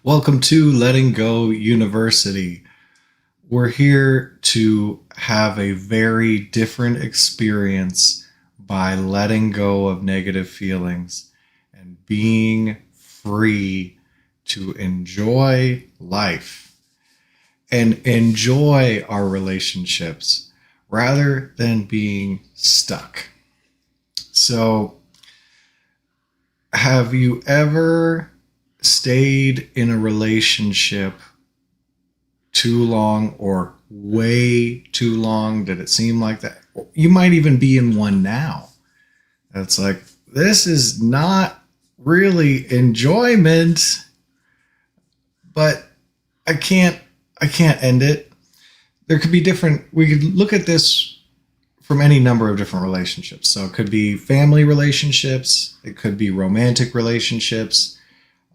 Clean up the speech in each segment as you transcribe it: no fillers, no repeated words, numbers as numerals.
Welcome to Letting Go University. We're here to have a very different experience by letting go of negative feelings and being free to enjoy life and enjoy our relationships rather than being stuck. So, have you ever stayed in a relationship too long or way too long? Did it seem like that? You might even be in one now. It's like, this is not really enjoyment, but I can't end it. There could be we could look at this from any number of different relationships. So it could be family relationships, it could be romantic relationships,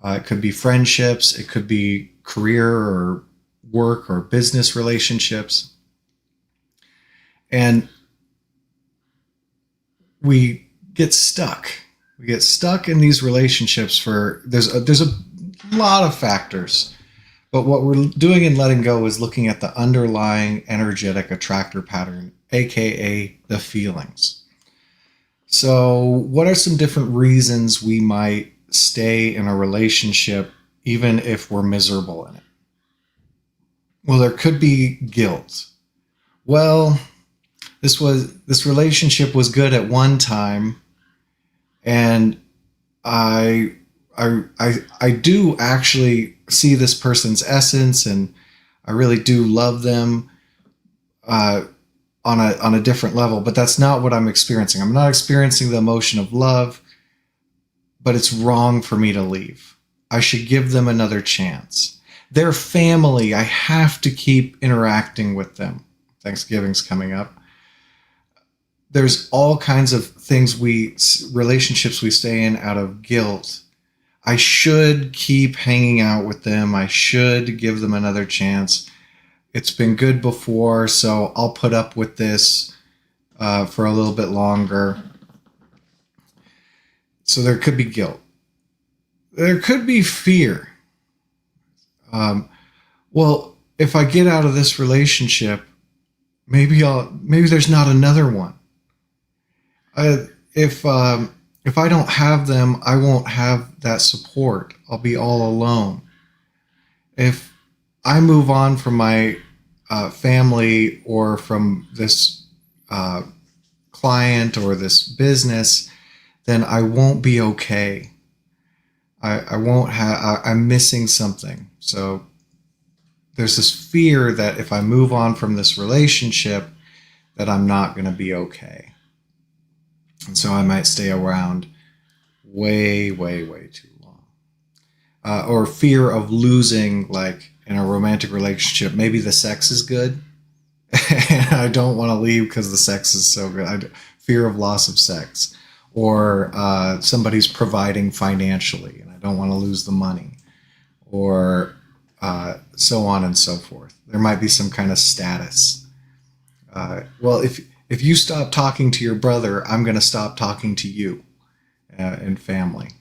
it could be friendships, it could be career or work or business relationships. And we get stuck. We get stuck in these relationships there's a lot of factors. But what we're doing in letting go is looking at the underlying energetic attractor pattern, aka the feelings. So, what are some different reasons we might stay in a relationship even if we're miserable in it? Well, there could be guilt. Well, this relationship was good at one time, and I do actually see this person's essence, and I really do love them on a different level, but that's not what I'm experiencing. I'm not experiencing the emotion of love, but it's wrong for me to leave. I should give them another chance. They're family. I have to keep interacting with them. Thanksgiving's coming up. There's all kinds of relationships we stay in out of guilt. I should keep hanging out with them. I should give them another chance. It's been good before, so I'll put up with this for a little bit longer. So there could be guilt. There could be fear. Well, if I get out of this relationship, maybe there's not another one. If I don't have them, I won't have that support. I'll be all alone. If I move on from my family or from this client or this business, then I won't be okay. I'm missing something. So there's this fear that if I move on from this relationship, that I'm not going to be okay. And so I might stay around way, way, way too long. Or fear of losing, like in a romantic relationship, maybe the sex is good and I don't want to leave because the sex is so good. Fear of loss of sex. Or somebody's providing financially and I don't want to lose the money. Or so on and so forth. There might be some kind of status. Well, if you stop talking to your brother, I'm going to stop talking to you in family.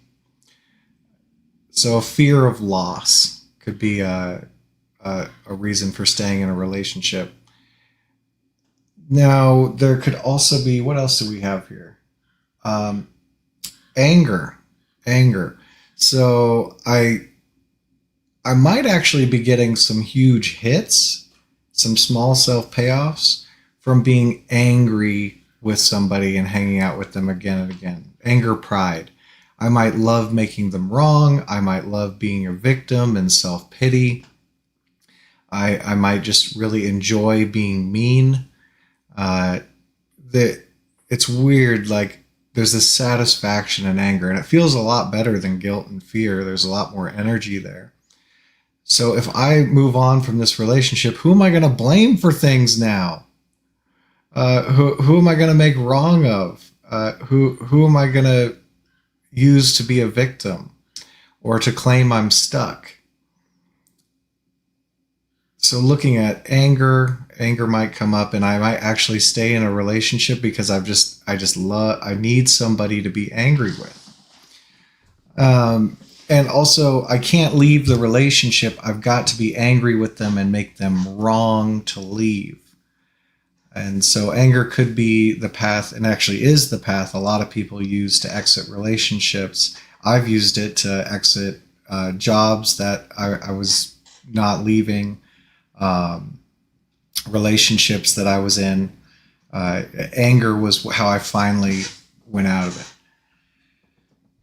So a fear of loss could be a reason for staying in a relationship. Now, there could also be, what else do we have here? Anger. So I might actually be getting some huge hits, some small self payoffs from being angry with somebody and hanging out with them again and again. Anger, pride. I might love making them wrong. I might love being a victim and self-pity. I might just really enjoy being mean. It's weird, like there's this satisfaction in anger, and it feels a lot better than guilt and fear. There's a lot more energy there. So if I move on from this relationship, who am I going to blame for things now? Who am I going to make wrong of? Who am I going to use to be a victim or to claim I'm stuck? So looking at anger might come up, and I might actually stay in a relationship because I need somebody to be angry with. And also, I can't leave the relationship. I've got to be angry with them and make them wrong to leave. And so anger could be the path, and actually is the path a lot of people use to exit relationships. I've used it to exit jobs that I was not leaving, relationships that I was in. Anger was how I finally went out of it.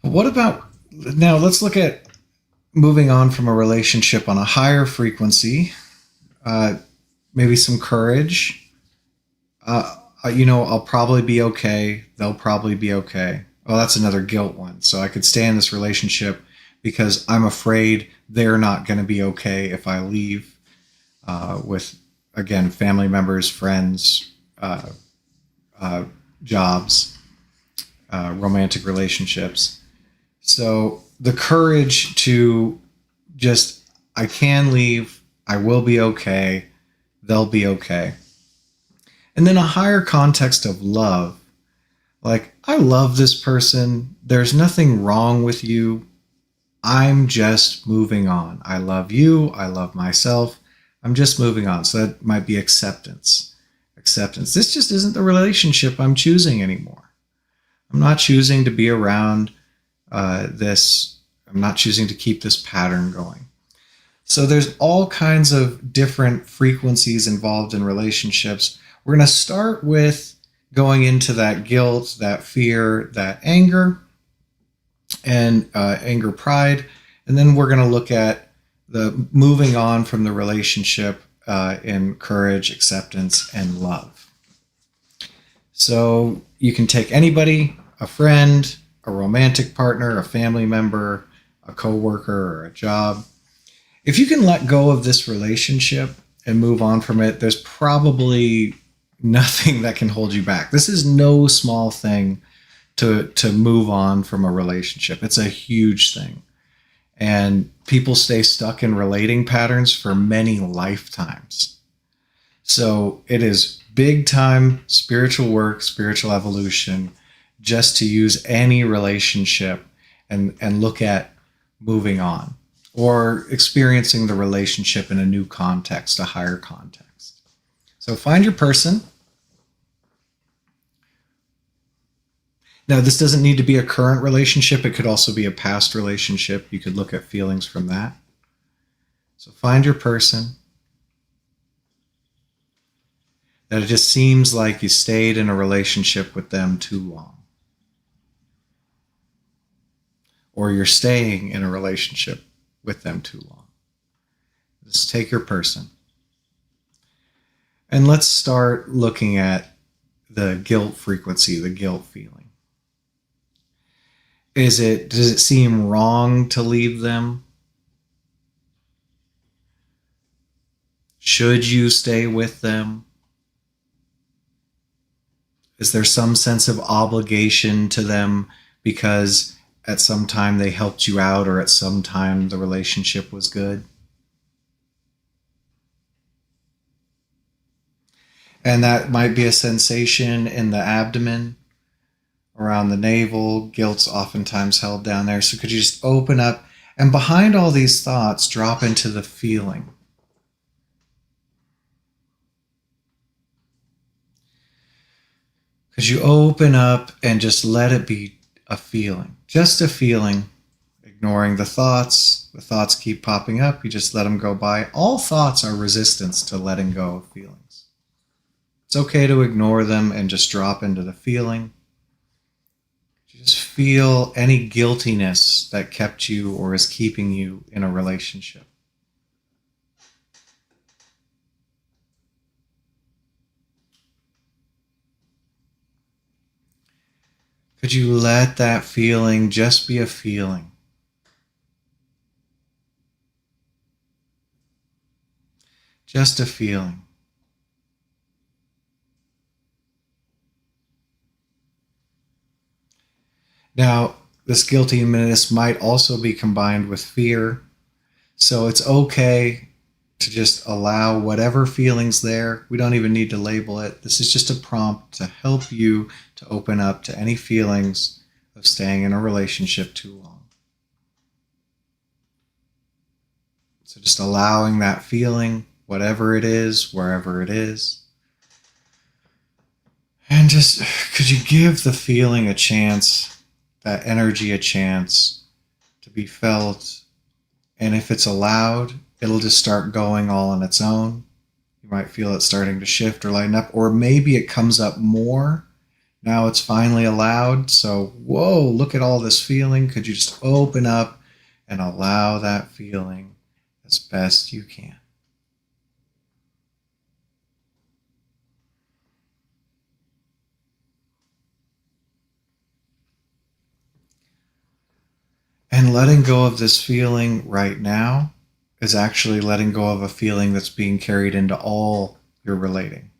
But what about, now let's look at moving on from a relationship on a higher frequency, maybe some courage. I'll probably be okay. They'll probably be okay. Well, that's another guilt one. So I could stay in this relationship because I'm afraid they're not going to be okay if I leave, with, again, family members, friends, jobs, romantic relationships. So the courage to just, I can leave. I will be okay. They'll be okay. And then a higher context of love. Like, I love this person. There's nothing wrong with you. I'm just moving on. I love you. I love myself. I'm just moving on. So that might be acceptance. Acceptance. This just isn't the relationship I'm choosing anymore. I'm not choosing to be around this. I'm not choosing to keep this pattern going. So there's all kinds of different frequencies involved in relationships. We're going to start with going into that guilt, that fear, that anger, and anger, pride. And then we're going to look at the moving on from the relationship in courage, acceptance, and love. So you can take anybody, a friend, a romantic partner, a family member, a coworker, or a job. If you can let go of this relationship and move on from it, there's probably nothing that can hold you back. This is no small thing to move on from a relationship. It's a huge thing. And people stay stuck in relating patterns for many lifetimes. So it is big time spiritual work, spiritual evolution, just to use any relationship and look at moving on or experiencing the relationship in a new context, a higher context. So find your person. Now, this doesn't need to be a current relationship. It could also be a past relationship. You could look at feelings from that. So find your person. That it just seems like you stayed in a relationship with them too long. Or you're staying in a relationship with them too long. Just take your person. And let's start looking at the guilt frequency, the guilt feeling. Does it seem wrong to leave them? Should you stay with them? Is there some sense of obligation to them because at some time they helped you out or at some time the relationship was good? And that might be a sensation in the abdomen, around the navel. Guilt's oftentimes held down there. So could you just open up and behind all these thoughts, drop into the feeling? Could you open up and just let it be a feeling? Just a feeling, ignoring the thoughts. The thoughts keep popping up. You just let them go by. All thoughts are resistance to letting go of feelings. It's okay to ignore them and just drop into the feeling. Just feel any guiltiness that kept you or is keeping you in a relationship. Could you let that feeling just be a feeling? Just a feeling. Now, this guiltiness might also be combined with fear. So it's okay to just allow whatever feelings there. We don't even need to label it. This is just a prompt to help you to open up to any feelings of staying in a relationship too long. So just allowing that feeling, whatever it is, wherever it is. And just, could you give the feeling a chance, that energy a chance to be felt? And if it's allowed, it'll just start going all on its own. You might feel it starting to shift or lighten up, or maybe it comes up more. Now it's finally allowed. So, whoa, look at all this feeling. Could you just open up and allow that feeling as best you can? And letting go of this feeling right now is actually letting go of a feeling that's being carried into all your relating.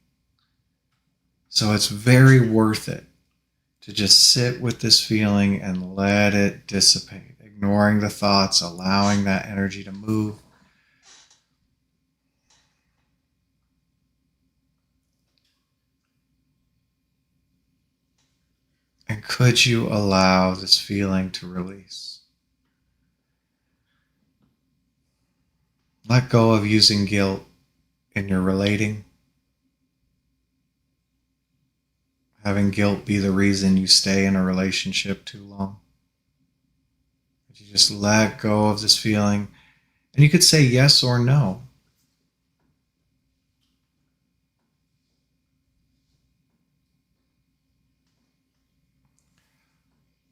So it's very worth it to just sit with this feeling and let it dissipate, ignoring the thoughts, allowing that energy to move. And could you allow this feeling to release? Let go of using guilt in your relating. Having guilt be the reason you stay in a relationship too long. But you just let go of this feeling. And you could say yes or no.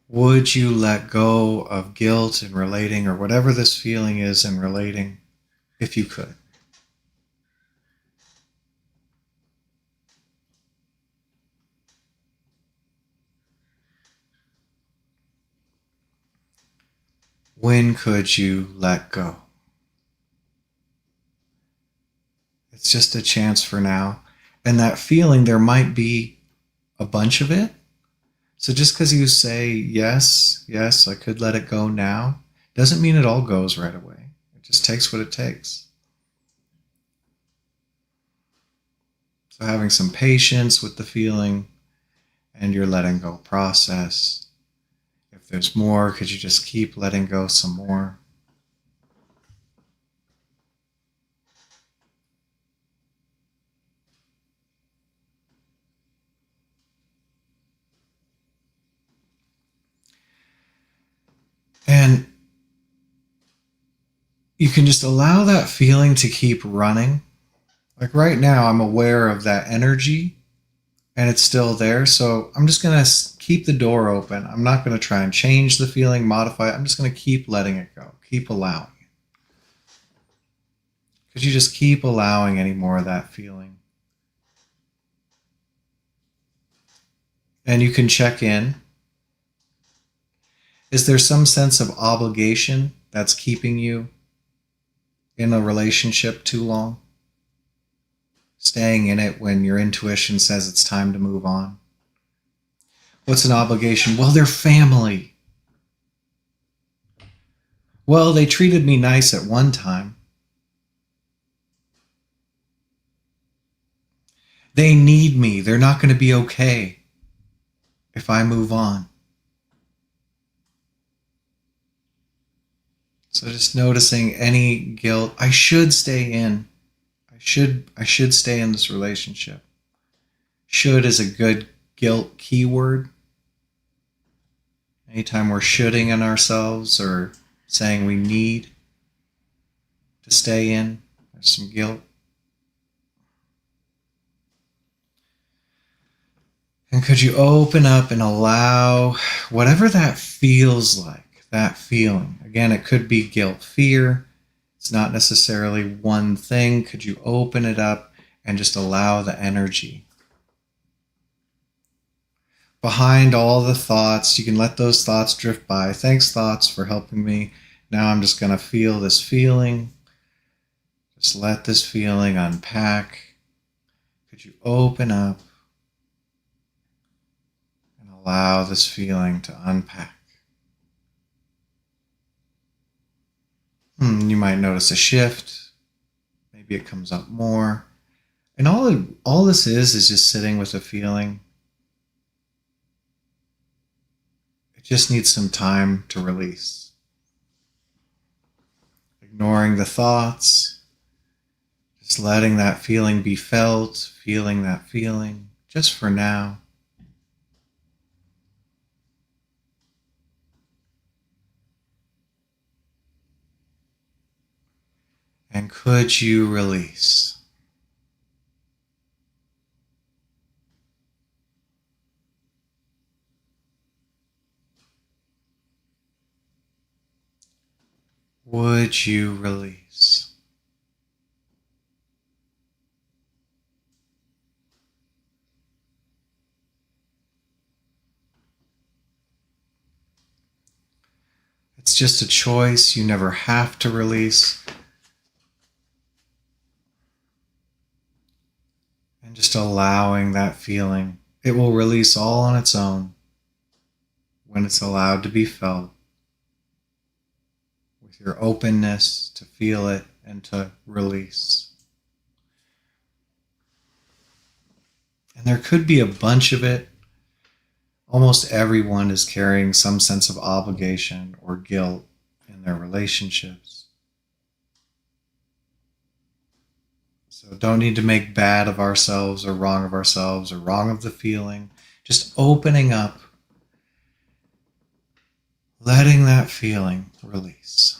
Would you let go of guilt in relating, or whatever this feeling is in relating, if you could? When could you let go? It's just a chance for now. And that feeling, there might be a bunch of it. So just because you say, yes, I could let it go now, doesn't mean it all goes right away. It just takes what it takes. So having some patience with the feeling and your letting go process. If there's more, could you just keep letting go some more? And you can just allow that feeling to keep running. Like right now, I'm aware of that energy and it's still there. So I'm just going to keep the door open. I'm not going to try and change the feeling, modify it. I'm just going to keep letting it go, keep allowing it. Could you just keep allowing any more of that feeling? And you can check in. Is there some sense of obligation that's keeping you in a relationship too long? Staying in it when your intuition says it's time to move on? What's an obligation? Well, they're family. Well, they treated me nice at one time. They need me. They're not going to be okay if I move on. So just noticing any guilt. I should stay in. I should stay in this relationship. Should is a good guilt keyword. Anytime we're shoulding in ourselves or saying we need to stay in, there's some guilt. And could you open up and allow whatever that feels like, that feeling? Again, it could be guilt, fear. It's not necessarily one thing. Could you open it up and just allow the energy? Behind all the thoughts, you can let those thoughts drift by. Thanks, thoughts, for helping me. Now I'm just going to feel this feeling. Just let this feeling unpack. Could you open up and allow this feeling to unpack? You might notice a shift. Maybe it comes up more. And all this is just sitting with a feeling. It just needs some time to release. Ignoring ignoring the thoughts, just letting that feeling be felt, feeling that feeling, just for now. And could you release? Would you release? It's just a choice. You never have to release. And just allowing that feeling. It will release all on its own when it's allowed to be felt. With your openness to feel it and to release. And there could be a bunch of it. Almost everyone is carrying some sense of obligation or guilt in their relationships. So don't need to make bad of ourselves or wrong of the feeling. Just opening up, letting that feeling release.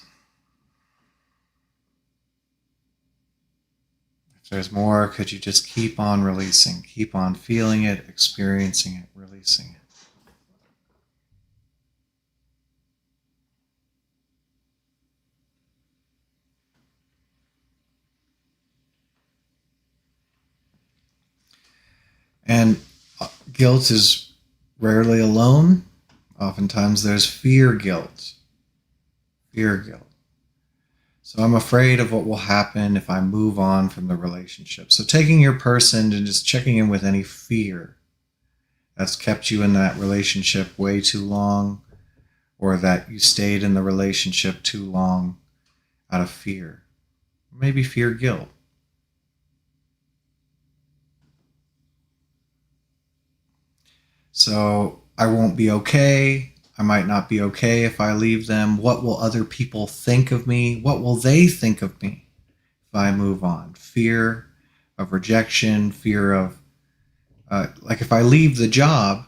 If there's more, could you just keep on releasing, keep on feeling it, experiencing it, releasing it. And guilt is rarely alone. Oftentimes there's fear guilt. Fear guilt. So I'm afraid of what will happen if I move on from the relationship. So taking your person and just checking in with any fear that's kept you in that relationship way too long, or that you stayed in the relationship too long out of fear. Maybe fear guilt. So I won't be okay. I might not be okay if I leave them. What will other people think of me? What will they think of me if I move on? Fear of rejection, fear of, like if I leave the job,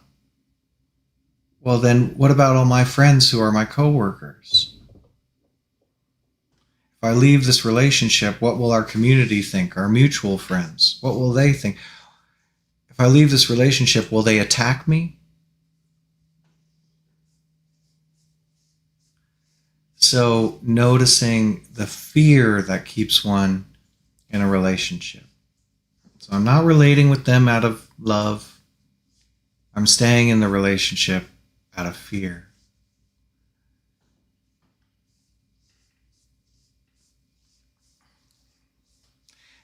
well then what about all my friends who are my coworkers? If I leave this relationship, what will our community think? Our mutual friends, what will they think? If I leave this relationship, will they attack me? So noticing the fear that keeps one in a relationship. So I'm not relating with them out of love. I'm staying in the relationship out of fear.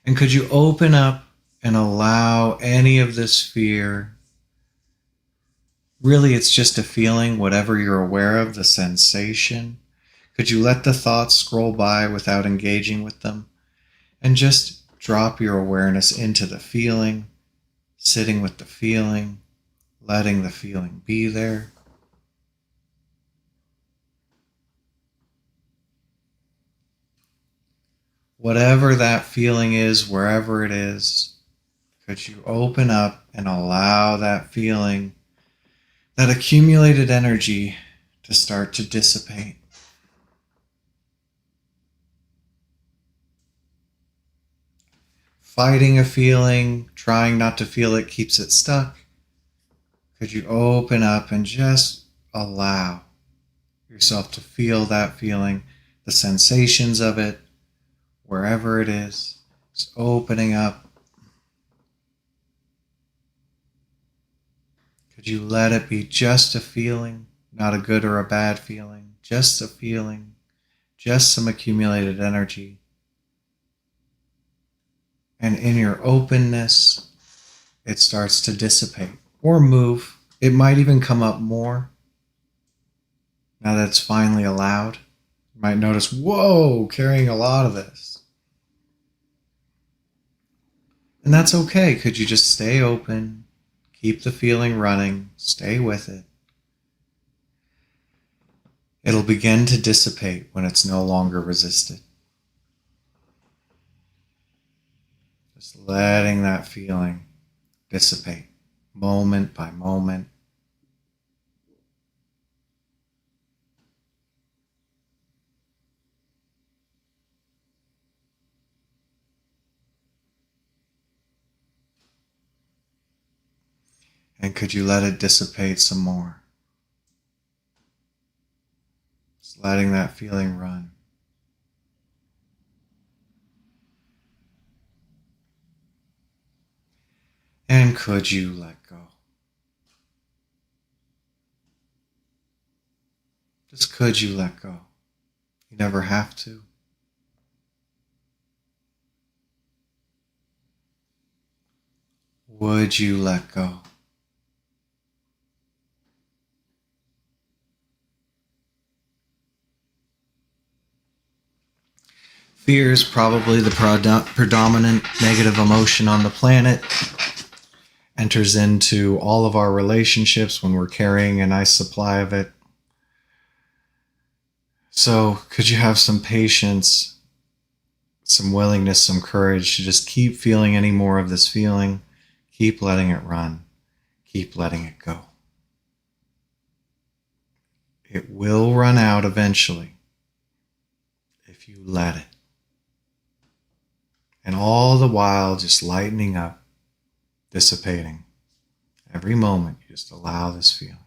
And could you open up and allow any of this fear? Really, it's just a feeling, whatever you're aware of, the sensation. Could you let the thoughts scroll by without engaging with them? And just drop your awareness into the feeling, sitting with the feeling, letting the feeling be there. Whatever that feeling is, wherever it is, could you open up and allow that feeling, that accumulated energy, to start to dissipate? Fighting a feeling, trying not to feel it, keeps it stuck. Could you open up and just allow yourself to feel that feeling, the sensations of it, wherever it is, just opening up. Could you let it be just a feeling, not a good or a bad feeling, just a feeling, just some accumulated energy. And in your openness, it starts to dissipate or move. It might even come up more now that it's finally allowed. You might notice, whoa, carrying a lot of this. And that's okay. Could you just stay open, keep the feeling running, stay with it? It'll begin to dissipate when it's no longer resisted. Just letting that feeling dissipate moment by moment. And could you let it dissipate some more? Just letting that feeling run. And could you let go? Just could you let go? You never have to. Would you let go? Fear is probably the predominant negative emotion on the planet. Enters into all of our relationships when we're carrying a nice supply of it. So could you have some patience, some willingness, some courage to just keep feeling any more of this feeling? Keep letting it run. Keep letting it go. It will run out eventually if you let it. And all the while just lightening up, dissipating. Every moment you just allow this feeling.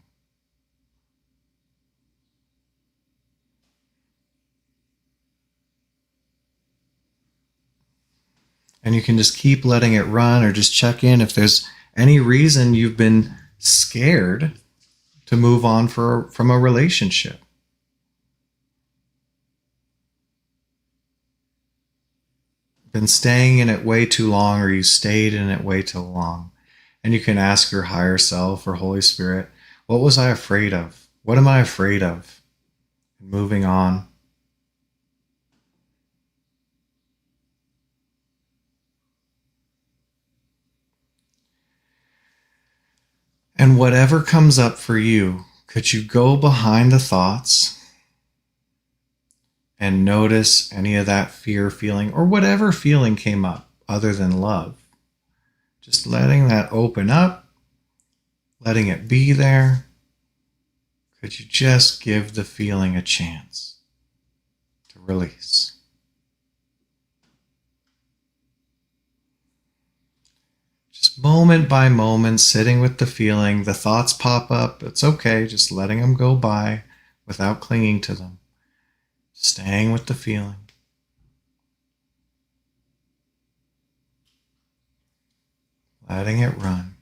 And you can just keep letting it run, or just check in if there's any reason you've been scared to move on from a relationship. Been staying in it way too long, or you stayed in it way too long. And you can ask your higher self or Holy Spirit, what was I afraid of? What am I afraid of? And moving on. And whatever comes up for you, could you go behind the thoughts and notice any of that fear feeling, or whatever feeling came up other than love? Just letting that open up, letting it be there. Could you just give the feeling a chance to release? Just moment by moment, sitting with the feeling. The thoughts pop up. It's okay, just letting them go by without clinging to them. Staying with the feeling. Letting it run.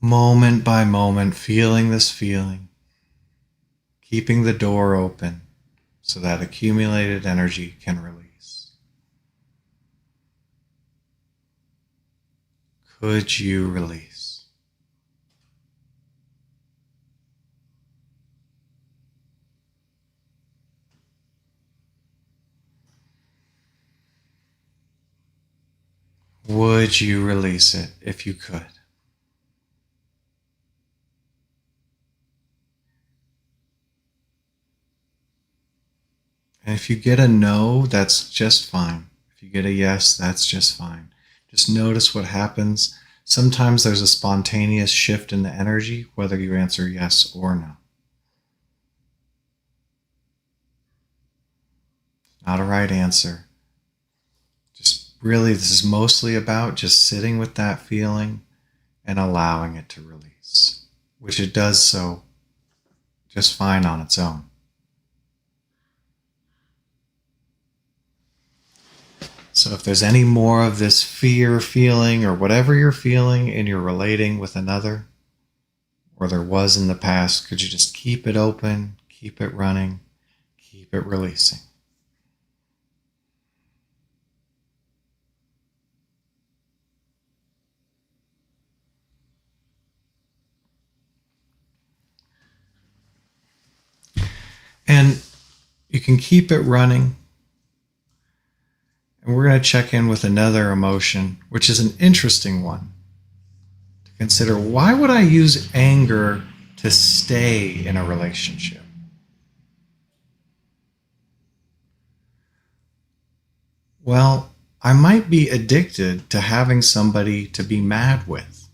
Moment by moment, feeling this feeling. Keeping the door open so that accumulated energy can release. Could you release? Would you release it if you could? And if you get a no, that's just fine. If you get a yes, that's just fine. Just notice what happens. Sometimes there's a spontaneous shift in the energy, whether you answer yes or no. Not a right answer. Just really, this is mostly about just sitting with that feeling and allowing it to release, which it does so just fine on its own. So if there's any more of this fear feeling or whatever you're feeling and you're relating with another, or there was in the past, could you just keep it open, keep it running, keep it releasing? And you can keep it running. And we're going to check in with another emotion, which is an interesting one. To consider, why would I use anger to stay in a relationship? Well, I might be addicted to having somebody to be mad with,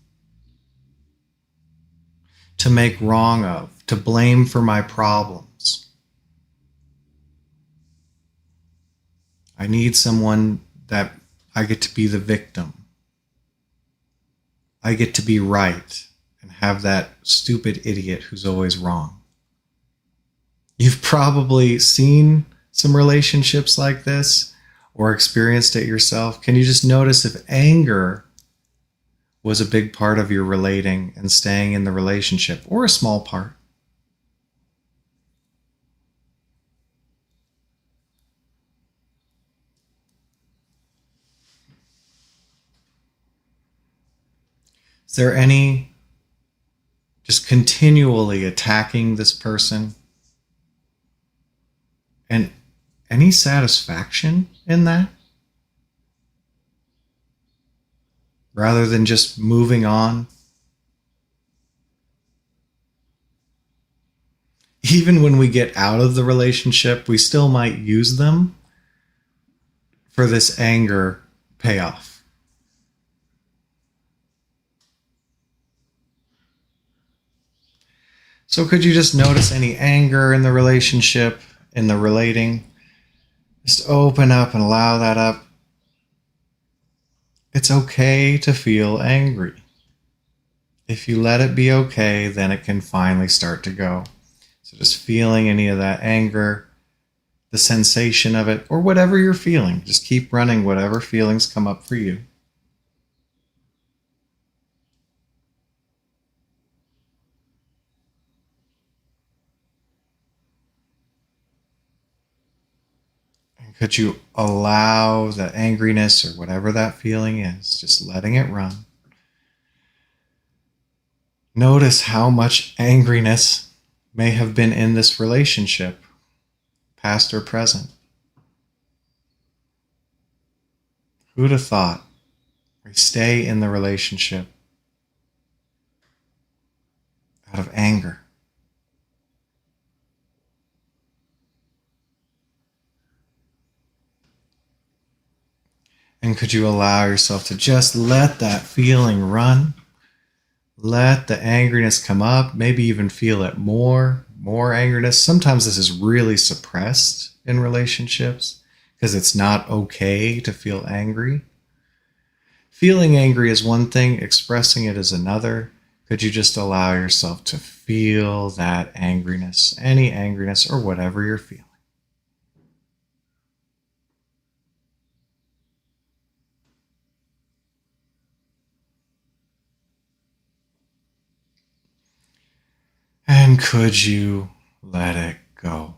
to make wrong of, to blame for my problems. I need someone that I get to be the victim. I get to be right and have that stupid idiot who's always wrong. You've probably seen some relationships like this or experienced it yourself. Can you just notice if anger was a big part of your relating and staying in the relationship, or a small part? Is there any just continually attacking this person? And any satisfaction in that? Rather than just moving on? Even when we get out of the relationship, we still might use them for this anger payoff. So could you just notice any anger in the relationship, in the relating? Just open up and allow that up. It's okay to feel angry. If you let it be okay, then it can finally start to go. So just feeling any of that anger, the sensation of it, or whatever you're feeling, just keep running whatever feelings come up for you. Could you allow the angriness or whatever that feeling is, just letting it run? Notice how much angriness may have been in this relationship, past or present. Who'd have thought we stay in the relationship out of anger? And could you allow yourself to just let that feeling run? Let the angriness come up, maybe even feel it more angriness. Sometimes this is really suppressed in relationships because it's not okay to feel angry. Feeling angry is one thing, expressing it is another. Could you just allow yourself to feel that angriness, any angriness or whatever you're feeling? And could you let it go?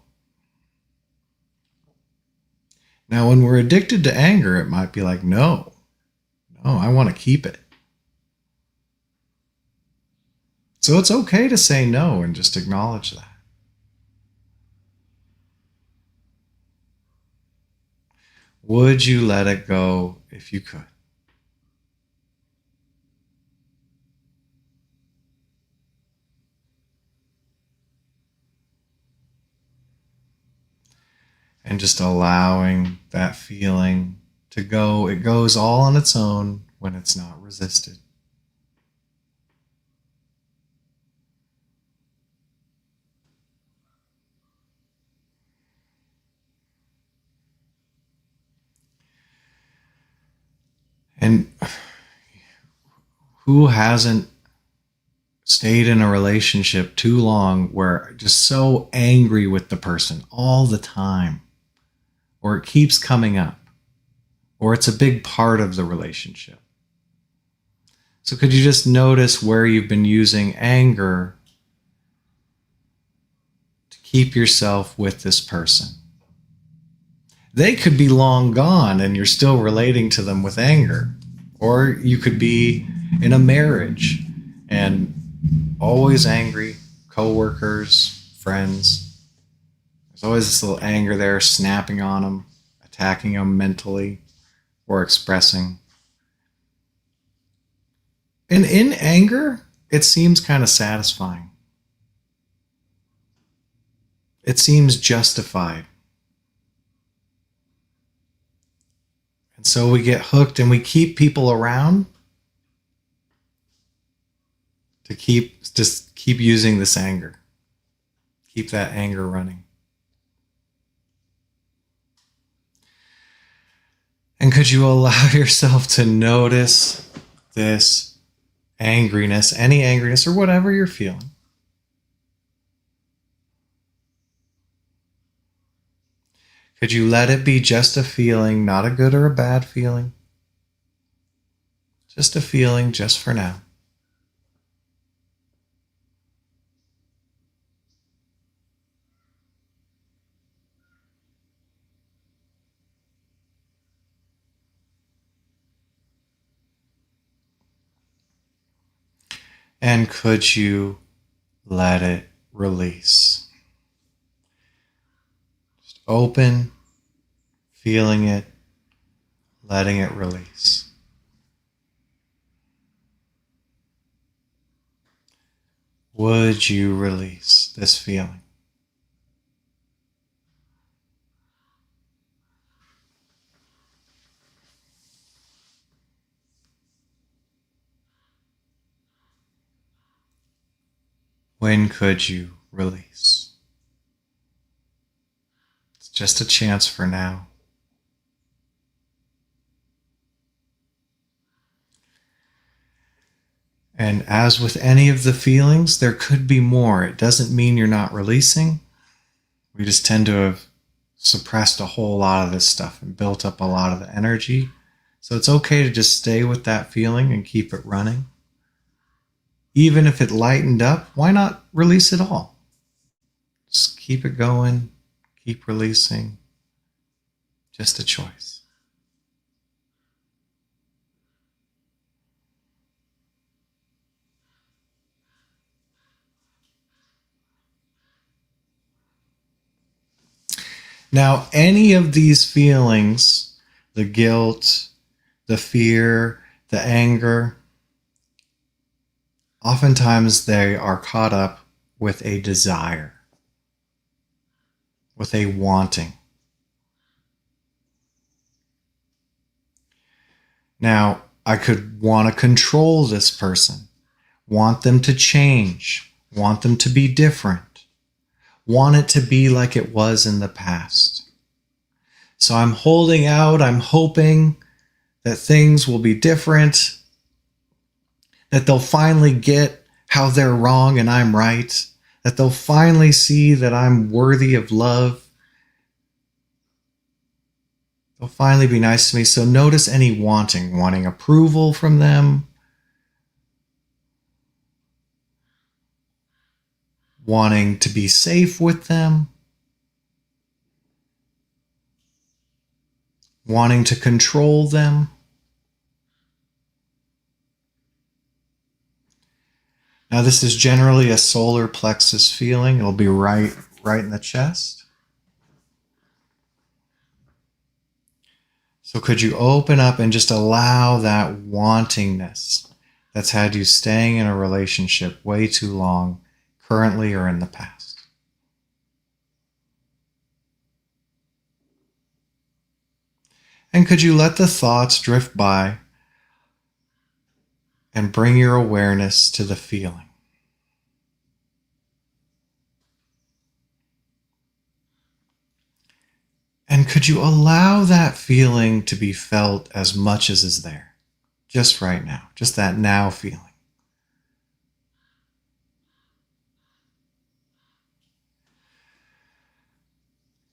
Now, when we're addicted to anger, it might be like, no, I want to keep it. So it's okay to say no and just acknowledge that. Would you let it go if you could? And just allowing that feeling to go. It goes all on its own when it's not resisted. And who hasn't stayed in a relationship too long where just so angry with the person all the time, or it keeps coming up, or it's a big part of the relationship? So could you just notice where you've been using anger to keep yourself with this person? They could be long gone and you're still relating to them with anger. Or you could be in a marriage and always angry, coworkers, friends. There's always this little anger there, snapping on them, attacking them mentally. or expressing. And in anger, it seems kind of satisfying. It seems justified. And so we get hooked and we keep people around to keep using this anger. Keep that anger running. And could you allow yourself to notice this angriness, any angriness or whatever you're feeling? Could you let it be just a feeling, not a good or a bad feeling? Just a feeling, just for now. And could you let it release? Just open, feeling it, letting it release. Would you release this feeling? When could you release? It's just a chance for now. And as with any of the feelings, there could be more. It doesn't mean you're not releasing. We just tend to have suppressed a whole lot of this stuff and built up a lot of the energy. So it's okay to just stay with that feeling and keep it running. Even if it lightened up, why not release it all? Just keep it going, keep releasing. Just a choice. Now, any of these feelings, the guilt, the fear, the anger, oftentimes they are caught up with a desire, with a wanting. Now, I could want to control this person, want them to change, want them to be different, want it to be like it was in the past. So I'm holding out, I'm hoping that things will be different, that they'll finally get how they're wrong and I'm right, that they'll finally see that I'm worthy of love. They'll finally be nice to me. So notice any wanting approval from them, wanting to be safe with them, wanting to control them. Now, this is generally a solar plexus feeling. It'll be right in the chest. So could you open up and just allow that wantingness that's had you staying in a relationship way too long, currently or in the past? And could you let the thoughts drift by and bring your awareness to the feeling? And could you allow that feeling to be felt as much as is there, just right now, just that now feeling?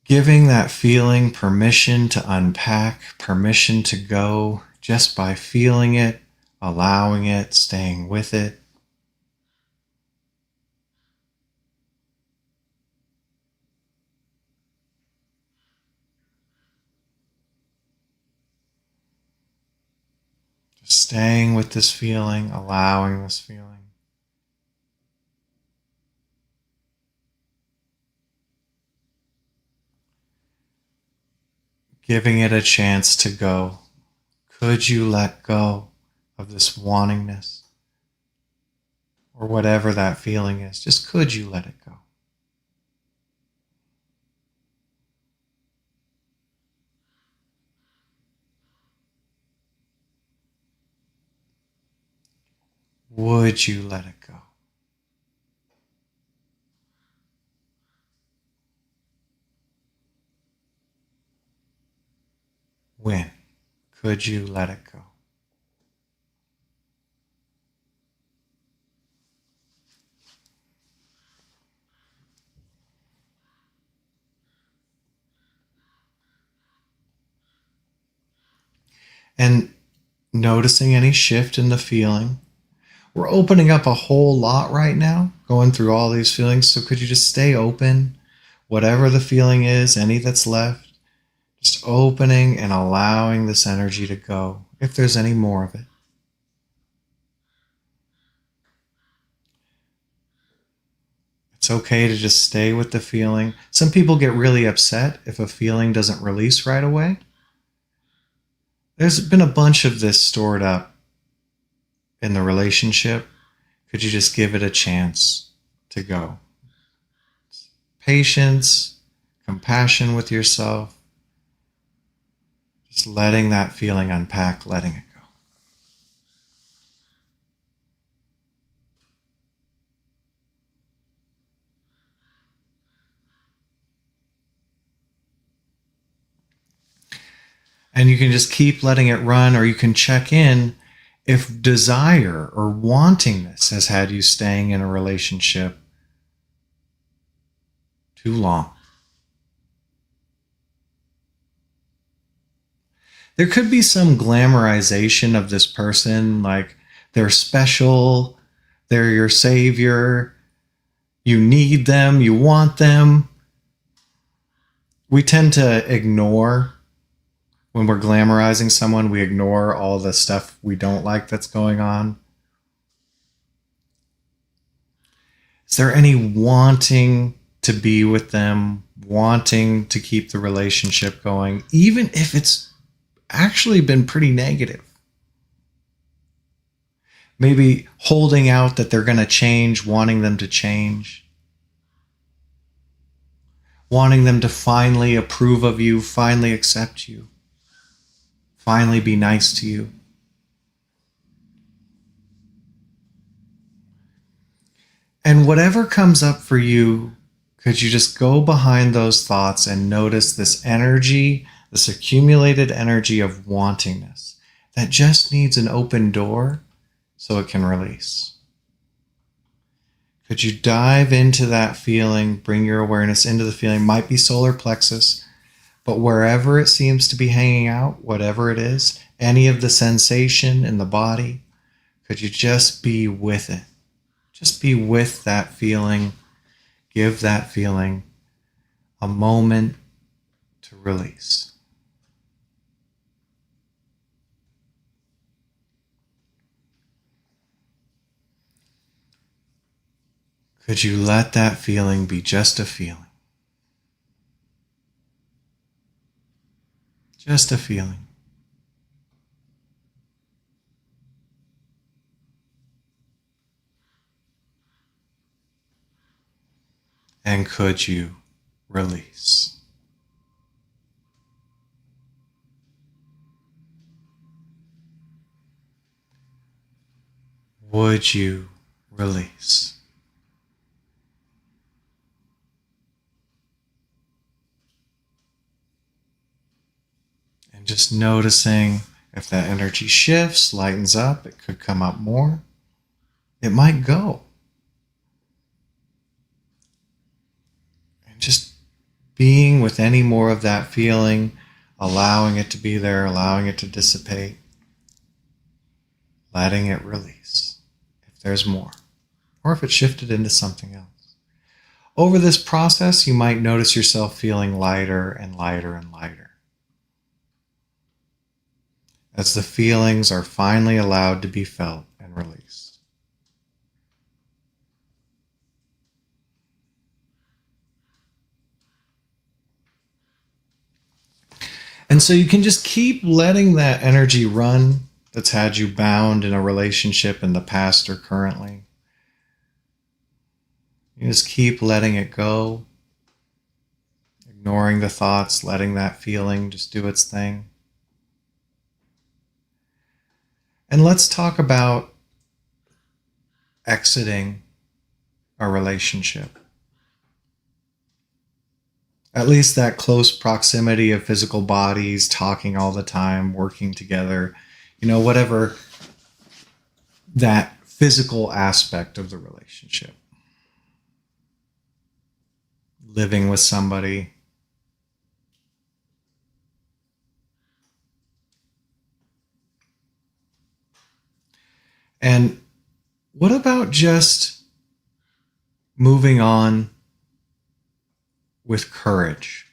Giving that feeling permission to unpack, permission to go, just by feeling it, allowing it, staying with it. Just staying with this feeling, allowing this feeling. Giving it a chance to go, Could you let go of this wantingness? Or whatever that feeling is, just could you let it go? Would you let it go? When could you let it go? And noticing any shift in the feeling. We're opening up a whole lot right now, going through all these feelings. So could you just stay open? Whatever the feeling is, any that's left, just opening and allowing this energy to go, if there's any more of it. It's okay to just stay with the feeling. Some people get really upset if a feeling doesn't release right away. There's been a bunch of this stored up in the relationship. Could you just give it a chance to go? Patience, compassion with yourself, just letting that feeling unpack, letting it go. And you can just keep letting it run, or you can check in if desire or wantingness has had you staying in a relationship too long. There could be some glamorization of this person, like they're special, they're your savior, you need them, you want them. We tend to ignore, when we're glamorizing someone, we ignore all the stuff we don't like that's going on. Is there any wanting to be with them, wanting to keep the relationship going, even if it's actually been pretty negative? Maybe holding out that they're going to change, wanting them to change, wanting them to finally approve of you, finally accept you, finally be nice to you. And whatever comes up for you, could you just go behind those thoughts and notice this energy, this accumulated energy of wantingness that just needs an open door so it can release? Could you dive into that feeling, bring your awareness into the feeling? Might be solar plexus, but wherever it seems to be hanging out, whatever it is, any of the sensation in the body, could you just be with it? Just be with that feeling. Give that feeling a moment to release. Could you let that feeling be just a feeling? Just a feeling. And could you release? Would you release? And just noticing if that energy shifts, lightens up, it could come up more. It might go. And just being with any more of that feeling, allowing it to be there, allowing it to dissipate, letting it release if there's more, or if it shifted into something else. Over this process, you might notice yourself feeling lighter and lighter and lighter, as the feelings are finally allowed to be felt and released. And so you can just keep letting that energy run that's had you bound in a relationship in the past or currently. You just keep letting it go, ignoring the thoughts, letting that feeling just do its thing. And let's talk about exiting a relationship. At least that close proximity of physical bodies, talking all the time, working together, whatever that physical aspect of the relationship. Living with somebody. And what about just moving on with courage?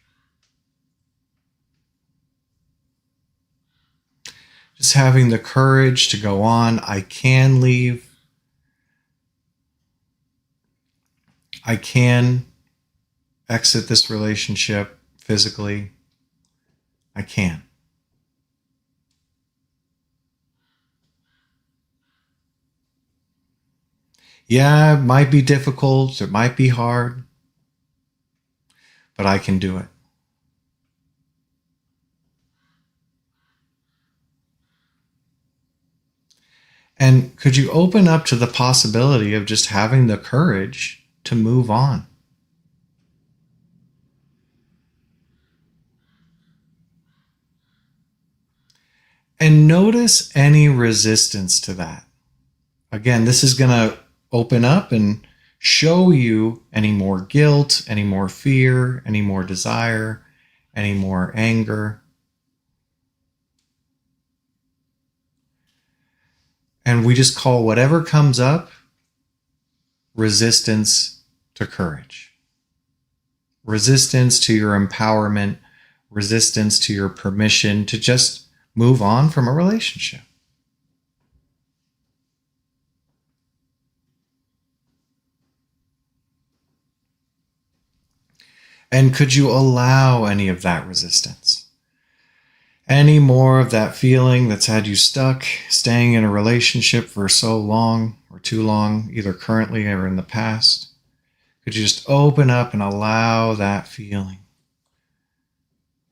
Just having the courage to go on. I can leave. I can exit this relationship physically. I can. Yeah, it might be difficult. It might be hard. But I can do it. And could you open up to the possibility of just having the courage to move on? And notice any resistance to that. Again, this is going to open up and show you any more guilt, any more fear, any more desire, any more anger. And we just call whatever comes up resistance to courage. Resistance to your empowerment, resistance to your permission to just move on from a relationship. And could you allow any of that resistance? Any more of that feeling that's had you stuck, staying in a relationship for so long or too long, either currently or in the past? Could you just open up and allow that feeling?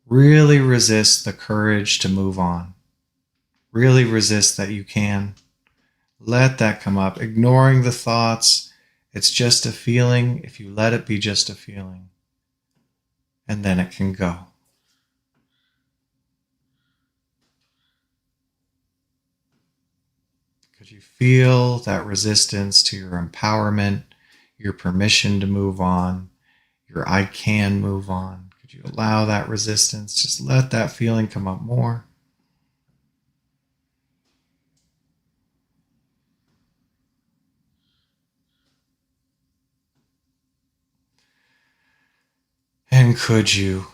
Really resist the courage to move on. Really resist that you can. Let that come up, ignoring the thoughts. It's just a feeling. If you let it be just a feeling, and then it can go. Could you feel that resistance to your empowerment, your permission to move on, your I can move on? Could you allow that resistance? Just let that feeling come up more. And could you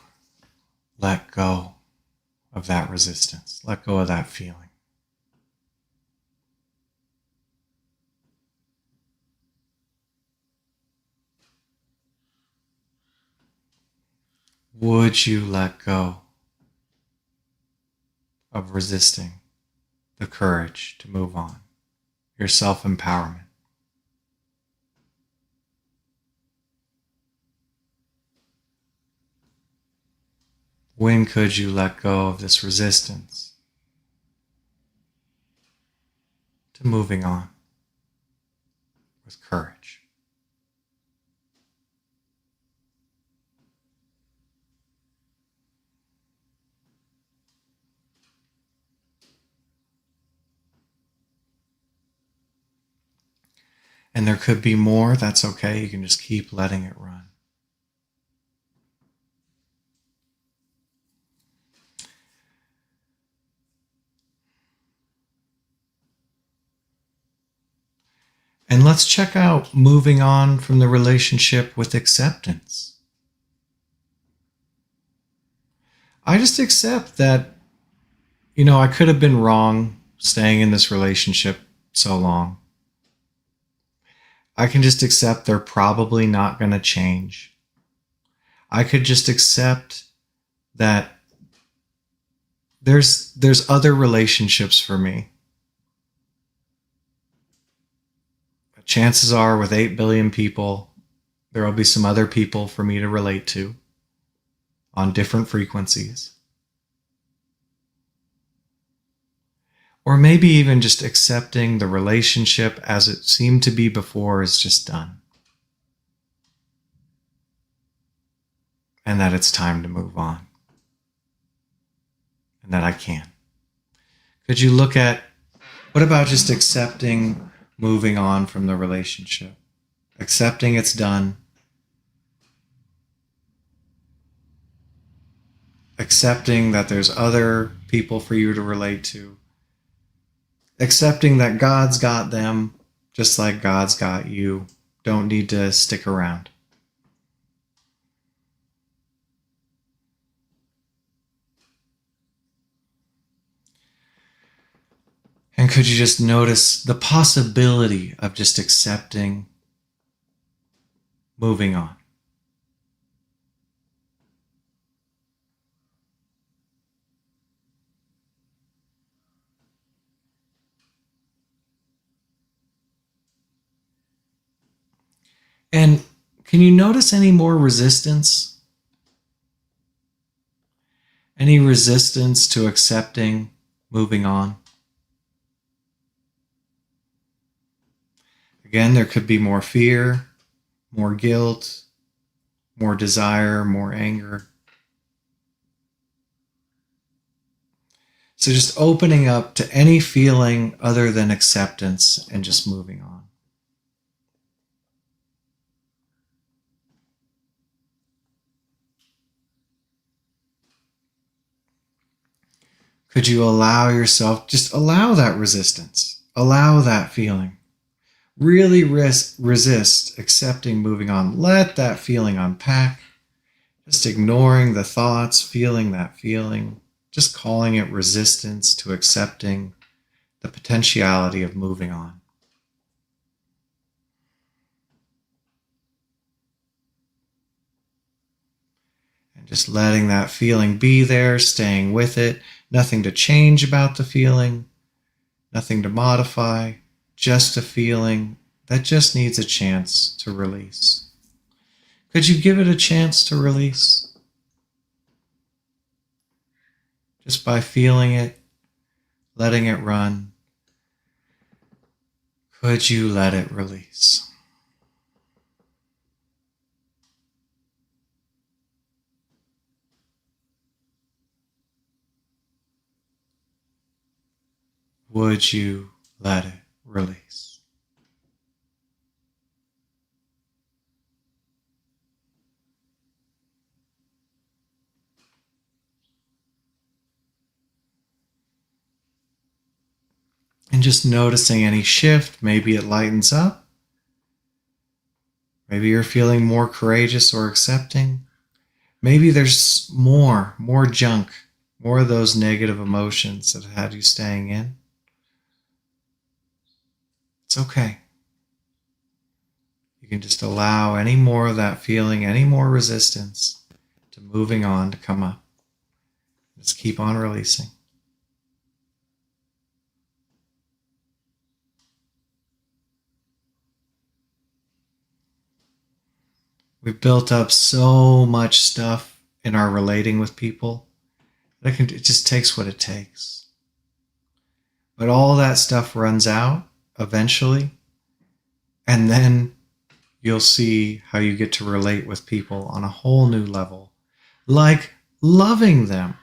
let go of that resistance? Let go of that feeling. Would you let go of resisting the courage to move on, your self-empowerment? When could you let go of this resistance to moving on with courage? And there could be more. That's okay. You can just keep letting it run. And let's check out moving on from the relationship with acceptance. I just accept that, I could have been wrong staying in this relationship so long. I can just accept they're probably not going to change. I could just accept that there's other relationships for me. But chances are with 8 billion people, there will be some other people for me to relate to on different frequencies. Or maybe even just accepting the relationship as it seemed to be before is just done. And that it's time to move on. And that I can. Could you look at, what about just accepting moving on from the relationship? Accepting it's done. Accepting that there's other people for you to relate to. Accepting that God's got them just like God's got you. Don't need to stick around. And could you just notice the possibility of just accepting, moving on? And can you notice any more resistance? Any resistance to accepting, moving on? Again, there could be more fear, more guilt, more desire, more anger. So just opening up to any feeling other than acceptance and just moving on. Could you allow yourself, just allow that resistance, allow that feeling. Really resist accepting, moving on. Let that feeling unpack. Just ignoring the thoughts, feeling that feeling. Just calling it resistance to accepting the potentiality of moving on. And just letting that feeling be there, staying with it. Nothing to change about the feeling. Nothing to modify. Just a feeling that just needs a chance to release. Could you give it a chance to release? Just by feeling it, letting it run, could you let it release? Would you let it release? And just noticing any shift, maybe it lightens up. Maybe you're feeling more courageous or accepting. Maybe there's more junk, more of those negative emotions that had you staying in. It's okay. You can just allow any more of that feeling, any more resistance to moving on to come up. Just keep on releasing. We've built up so much stuff in our relating with people that it just takes what it takes. But all that stuff runs out eventually, and then you'll see how you get to relate with people on a whole new level, like loving them,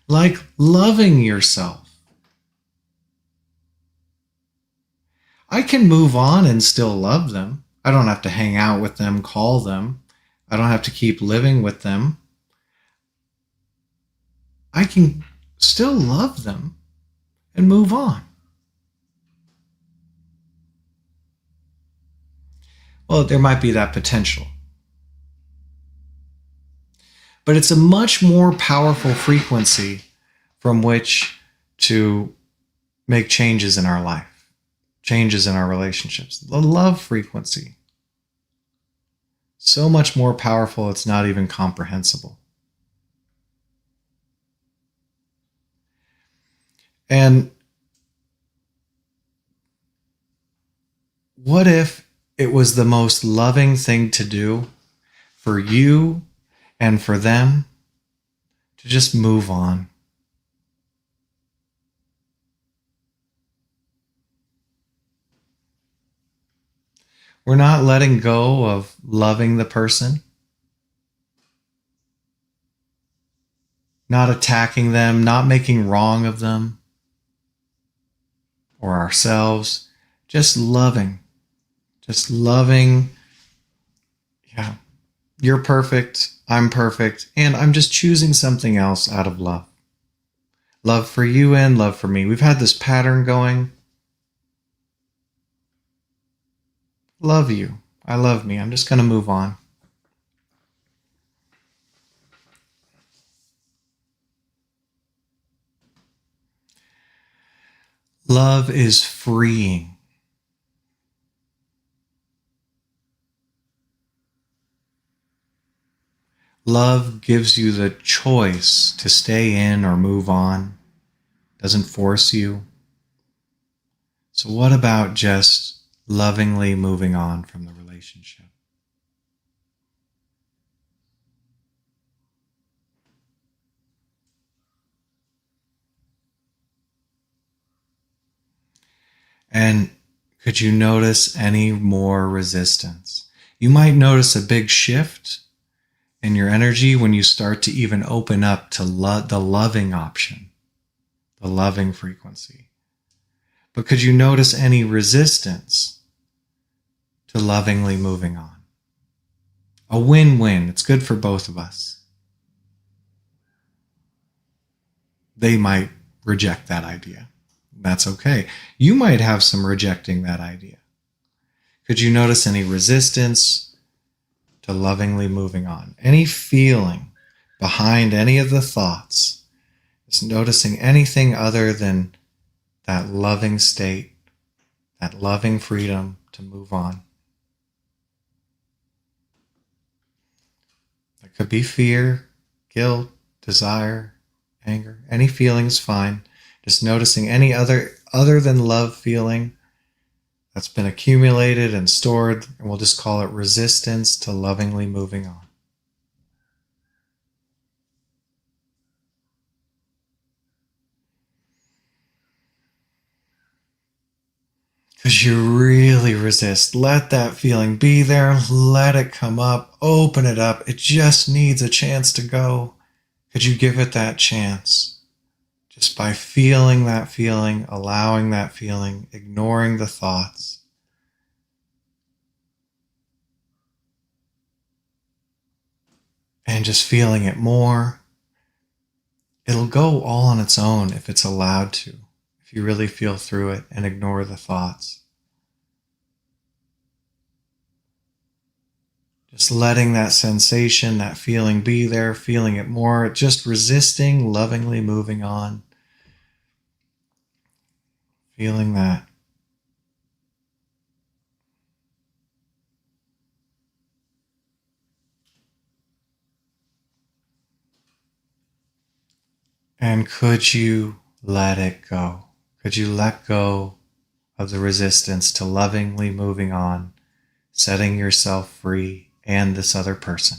like loving yourself. I can move on and still love them. I don't have to hang out with them, call them. I don't have to keep living with them. I can still love them and move on. Well, there might be that potential. But it's a much more powerful frequency from which to make changes in our life, changes in our relationships. The love frequency. So much more powerful, it's not even comprehensible. And what if it was the most loving thing to do for you and for them to just move on? We're not letting go of loving the person, not attacking them, not making wrong of them or ourselves, just loving. Just loving. Yeah, you're perfect, I'm perfect, and I'm just choosing something else out of love. Love for you and love for me. We've had this pattern going. Love you. I love me. I'm just going to move on. Love is freeing. Love gives you the choice to stay in or move on. Doesn't force you. So what about just lovingly moving on from the relationship? And could you notice any more resistance? You might notice a big shift in your energy when you start to even open up to the loving option, the loving frequency. But could you notice any resistance to lovingly moving on? A win-win. It's good for both of us. They might reject that idea. That's okay. You might have some rejecting that idea. Could you notice any resistance to lovingly moving on? Any feeling behind any of the thoughts? Just noticing anything other than that loving state, that loving freedom to move on. It could be fear, guilt, desire, anger. Any feeling's fine. Just noticing any other than love feeling that's been accumulated and stored, and we'll just call it resistance to lovingly moving on. Because you really resist. Let that feeling be there. Let it come up. Open it up. It just needs a chance to go. Could you give it that chance? Just by feeling that feeling, allowing that feeling, ignoring the thoughts. And just feeling it more. It'll go all on its own if it's allowed to. If you really feel through it and ignore the thoughts. Just letting that sensation, that feeling be there, feeling it more, just resisting, lovingly moving on. Feeling that. And could you let it go? Could you let go of the resistance to lovingly moving on, setting yourself free and this other person?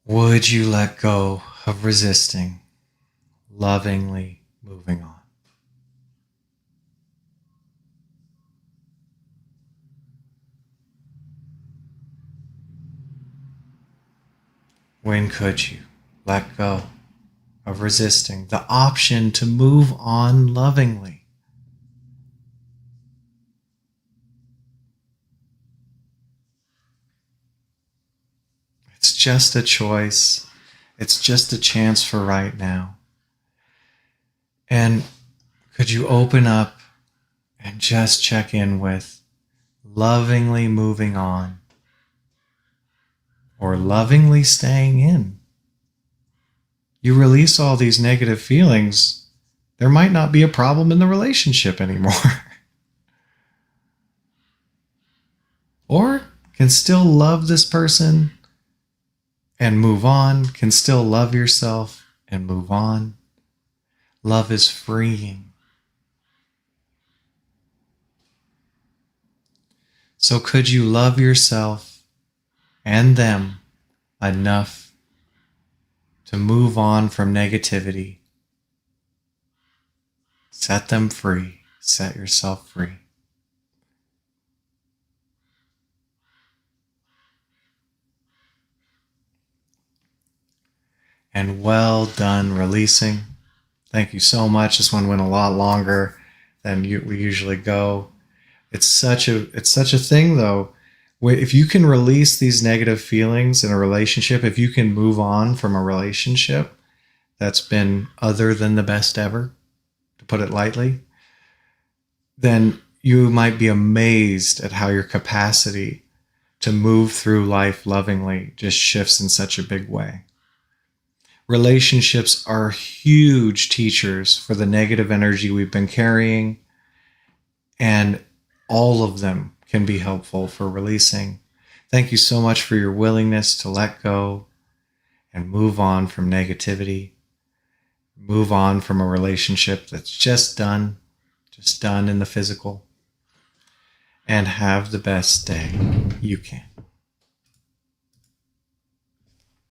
Would you let go of resisting, lovingly moving on? When could you let go of resisting the option to move on lovingly? It's just a choice. It's just a chance for right now. And could you open up and just check in with lovingly moving on or lovingly staying in? You release all these negative feelings, there might not be a problem in the relationship anymore. can still love this person and move on, can still love yourself and move on. Love is freeing. So could you love yourself and them enough to move on from negativity? Set them free. Set yourself free. And well done releasing. Thank you so much. This one went a lot longer than we usually go. It's such a thing though. If you can release these negative feelings in a relationship, if you can move on from a relationship that's been other than the best ever, to put it lightly, then you might be amazed at how your capacity to move through life lovingly just shifts in such a big way. Relationships are huge teachers for the negative energy we've been carrying, and all of them can be helpful for releasing. Thank you so much for your willingness to let go and move on from negativity. Move on from a relationship that's just done in the physical. And have the best day you can.